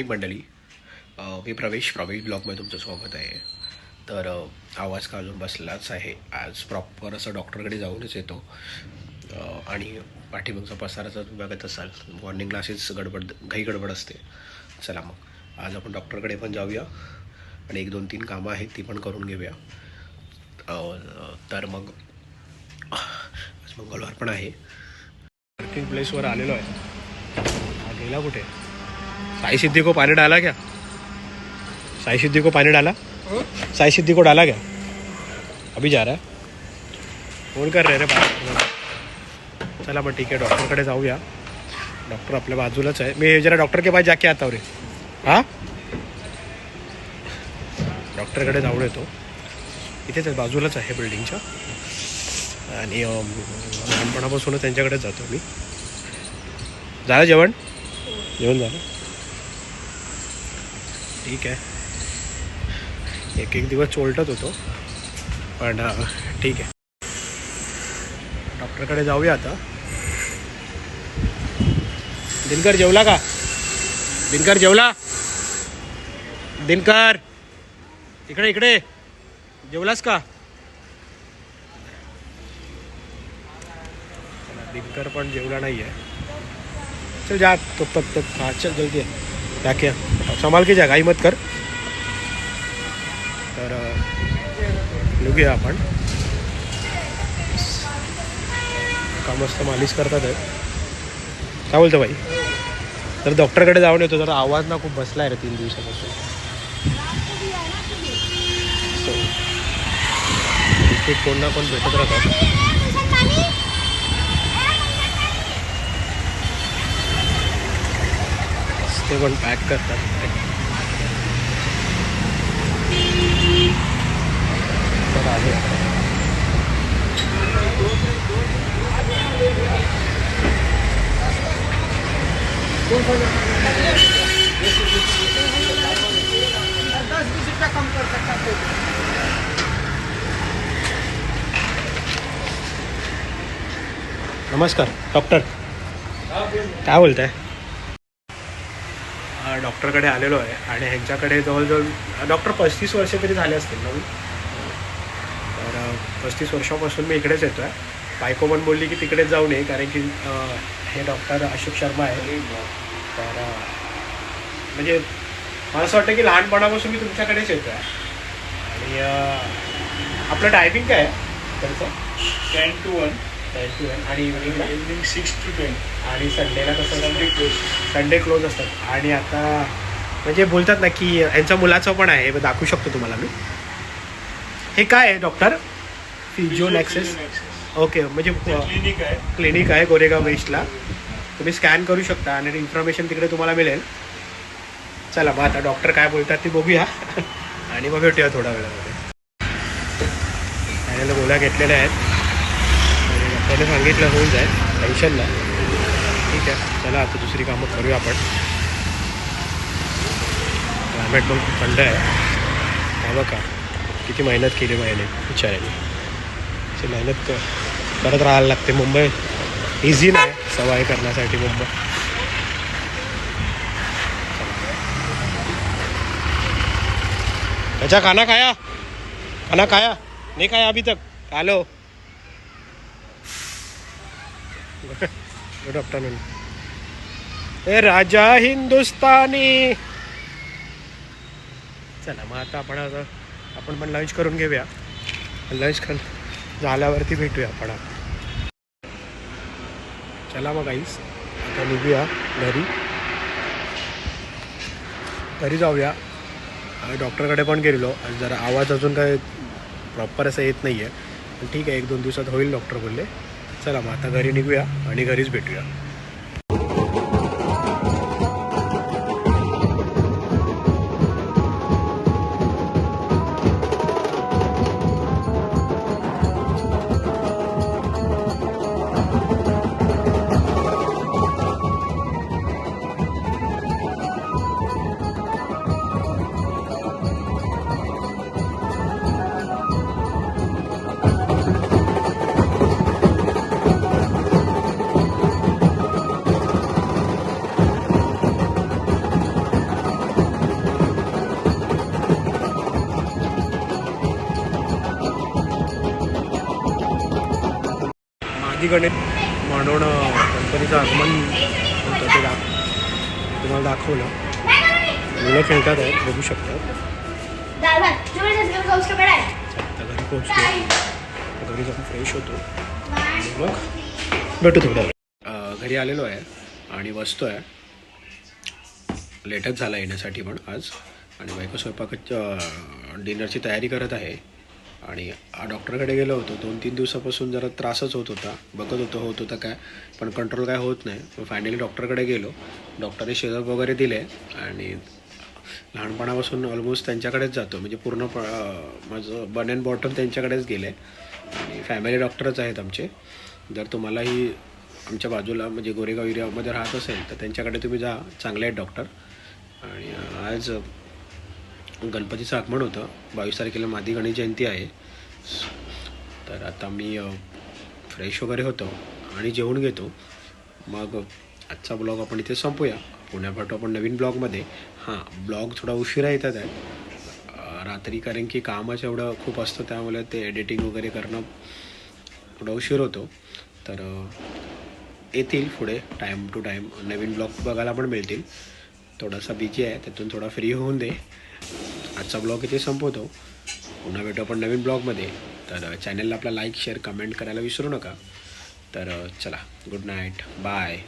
एक मंडळी, मी प्रवेश ब्लॉगमध्ये तुमचं स्वागत आहे. तर आवाज का अजून बसलाच आहे. आज प्रॉपर असं डॉक्टरकडे जाऊनच येतो. आणि पाठीमागचा पसाराचा तुम्ही बघत असाल, मॉर्निंग क्लासेस घाई गडबड असते. चला मग आज आपण डॉक्टरकडे पण जाऊया आणि 1-2-3 कामं आहेत ती पण करून घेऊया. तर मग आज मंगळवार पण आहे. पार्किंग प्लेसवर आलेलो आहे. हा गेला कुठे? साई सिद्धि को पानी डाला क्या? साई सिद्धि को पानी डाला? साई सिद्धि को डाला क्या? अभी जा रहा है. फोन कर रहे रे बाहर. चला मग ठीक आहे, डॉक्टरकडे जाऊया. डॉक्टर आपल्या बाजूलाच आहे. मी जरा डॉक्टर के पास जाके आता हूँ रे. हां, डॉक्टरकडे जाऊन येतो. इथेच बाजूलाच आहे बिल्डिंगच्या. आणि लहानपणापासूनच त्यांच्याकडेच जातो मी. झालं जेवण? जेवण झालं? ठीक आहे. एक दिवस चोलटत होतो, पण ठीक आहे. डॉक्टरकडे जाऊया आता. दिनकर जेवला का? दिनकर जेवला? दिनकर इकडे इकडे, जेवलास का? दिनकर पण जेवला नाही आहे. चल जा तब तक. हाँ चल जल्दी है. क्या क्या संभाल के जा, घाई मत कर. तर बघूया आपण. का मस्त मालिश करतात आहे. काय बोलतो बाई? तर डॉक्टरकडे जाऊन येतो. जरा आवाज ना खूप बसला आहे रे 3 दिवसापासून. इथे कोण ना कोण भेटत राहतात. ते पण पॅक करतात. तर आहे नमस्कार डॉक्टर, काय बोलताय? डॉक्टरकडे आलेलो आहे आणि ह्यांच्याकडे जवळजवळ डॉक्टर 35 वर्ष तरी झाले असतील ना. तर 35 वर्षापासून मी इकडेच येतो आहे. बायको पण बोलली की तिकडेच जाऊ नये, कारण की हे डॉक्टर अशोक शर्मा आहे. तर म्हणजे मला असं वाटतं की लहानपणापासून मी तुमच्याकडेच येतो आहे. आणि आपलं टायमिंग काय आहे त्यांचं? 10 to 1. आणि इव्हनिंग 6 to 10. आणि संडेला कसं? संडे क्लोज असतात. आणि आता म्हणजे बोलतात ना की यांच्या मुलाचं पण आहे, दाखवू शकतो तुम्हाला मी. हे काय आहे डॉक्टर? फिजिओनॅक्सिस. ओके, म्हणजे क्लिनिक आहे गोरेगाव वेस्टला. तुम्ही स्कॅन करू शकता आणि इन्फॉर्मेशन तिकडे तुम्हाला मिळेल. चला मग आता डॉक्टर काय बोलतात ते बघूया आणि मग भेटूया थोड्या वेळामध्ये. त्याला गोळ्या घेतलेल्या आहेत आणि डॉक्टरने सांगितलं होऊन जाईल, टेन्शन नाही. ठीक आहे, चला आता दुसरी कामं करूया आपण. क्लायमेट पण खूप थंड आहे. हा बघा किती मेहनत केली बिचाऱ्याने. मेहनत करत राहायला लागते. मुंबई इझी नाही सवाई करण्यासाठी. मुंबई अच्छा, खाना खाया नहीं खाया अभी तक? Hello good afternoon. ए राजा हिंदुस्तानी. चला मग आता आपण पण लंच करून घेऊया. लंच झाल्यावरती भेटूया आपण. चला मग गाईस, आता निघूया घरी जाऊया. डॉक्टरकडे पण गेलेलो. जरा आवाज अजून काय प्रॉपर असं येत नाही आहे, पण ठीक आहे, 1-2 दिवसात होईल डॉक्टर बोलले. चला मग आता घरी निघूया आणि घरीच भेटूया. मादी गणेश म्हणून गणपतीचं आगमन होतं ते तुम्हाला दाखवलं. मुलं खेळतात आहेत, बघू शकतात. आता घरी पोहोचतो, घरी जाऊन फ्रेश होतो आणि मग भेटू थोड्या. घरी आलेलो आहे आणि बसतो आहे. लेटच झाला येण्यासाठी पण आज. आणि बायको स्वयंपाक डिनरची तयारी करत आहे. आणि डॉक्टरकडे गेलो होतो. 2-3 दिवसापासून जरा त्रासच होत होता. बघत होत होता काय, पण कंट्रोल काय होत नाही. मग फायनली डॉक्टरकडे गेलो. डॉक्टरने सिरप वगैरे दिले आणि लहानपणापासून ऑलमोस्ट त्यांच्याकडेच जातो. म्हणजे पूर्ण माझं बन अँड बॉटम त्यांच्याकडेच गेलं आहे. आणि फॅमिली डॉक्टरच आहेत आमचे. जर तुम्हालाही आमच्या बाजूला म्हणजे गोरेगाव एरियामध्ये राहत असेल तर त्यांच्याकडे तुम्ही जा, चांगले आहेत डॉक्टर. आणि आज गणपतीचं आगमन होतं. 22 तारखेला मादी गणेश जयंती आहे. तर आता मी फ्रेश वगैरे होतो आणि जेवून घेतो. मग आजचा ब्लॉग आपण इथे संपूया. पुन्हा भेटू आपण नवीन ब्लॉगमध्ये. हां, ब्लॉग थोडा उशिरा येतात आहे रात्री, कारण की कामाचं एवढं खूप असतं, त्यामुळे ते एडिटिंग वगैरे करणं थोडा उशीर होतो. तर येतील पुढे टाईम टू टाईम नवीन ब्लॉग बघायला पण मिळतील. थोडासा बिझी आहे, त्यातून थोडा फ्री होऊन दे. आजचा ब्लॉग इथे संपवतो. पुन्हा भेटू आपण नवीन ब्लॉगमध्ये. तर चॅनलला आपला लाईक शेअर कमेंट करायला विसरू नका. तर चला, गुड नाईट, बाय.